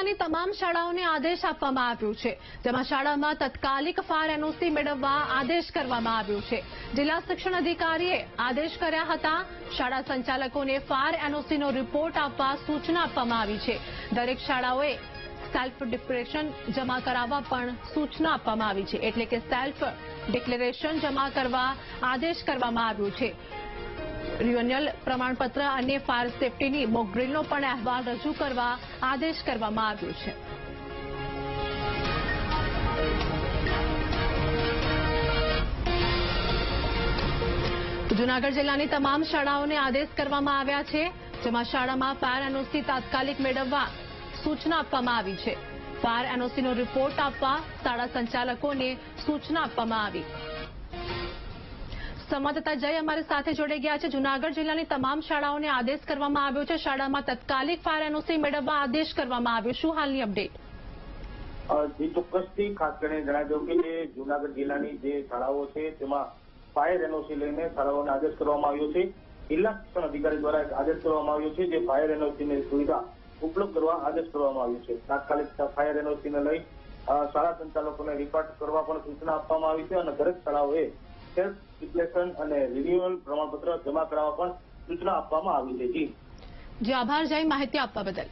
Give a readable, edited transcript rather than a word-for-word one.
જિલ્લાની તમામ શાળાઓને આદેશ આપવામાં આવ્યો છે, જેમાં શાળામાં તાત્કાલિક ફાયર એનઓસી મેળવવા આદેશ કરવામાં આવ્યો છે। જિલ્લા શિક્ષણ અધિકારીએ આદેશ કર્યા હતા। શાળા સંચાલકોને ફાયર એનઓસીનો રિપોર્ટ આપવા સૂચના આપવામાં આવી છે। દરેક શાળાઓએ સેલ્ફ ડિક્લેરેશન જમા કરાવવા પણ સૂચના આપવામાં આવી છે, એટલે કે સેલ્ફ ડિક્લેરેશન જમા કરવા આદેશ કરવામાં આવ્યો છે। રિન્યુઅલ પ્રમાણપત્ર અને ફાયર સેફટીની મોક ડ્રીલનો પણ અહેવાલ રજૂ કરવા આદેશ કરવામાં આવ્યો છે। જૂનાગઢ જિલ્લાની તમામ શાળાઓને આદેશ કરવામાં આવ્યા છે, જેમાં શાળામાં ફાયર એનઓસી તાત્કાલિક મેળવવા સૂચના આપવામાં આવી છે। ફાયર એનઓસીનો રિપોર્ટ આપવા શાળા સંચાલકોને સૂચના આપવામાં આવી। સંવાદદાતા જય અમારી સાથે જોડાઈ ગયા છે। જૂનાગઢ જિલ્લાની તમામ શાળાઓને આદેશ કરવામાં આવ્યો છે, શાળામાં તાત્કાલિક ફાયર એનઓસી મેળવવા આદેશ કરવામાં આવ્યો। શું હાલની અપડેટ? જે ચોક્કસથી ખાસ કરીને જણાવી દઉં કે જે જૂનાગઢ જિલ્લાની જે શાળાઓ છે તેમાં ફાયર એનઓસી લઈને શાળાઓને આદેશ કરવામાં આવ્યો છે। જિલ્લા શિક્ષણ અધિકારી દ્વારા એક આદેશ કરવામાં આવ્યો છે, જે ફાયર એનઓસીની સુવિધા ઉપલબ્ધ કરવા આદેશ કરવામાં આવ્યો છે। તાત્કાલિક ફાયર એનઓસીને લઈ શાળા સંચાલકોને રિપોર્ટ કરવા પણ સૂચના આપવામાં આવી છે અને દરેક શાળાઓએ સેલ્ફ ડિક્લેરેશન અને રિન્યુઅલ પ્રમાણપત્ર જમા કરાવવા પણ સૂચના આપવામાં આવી છે। જી આભાર જય, માહિતી આપવા બદલ।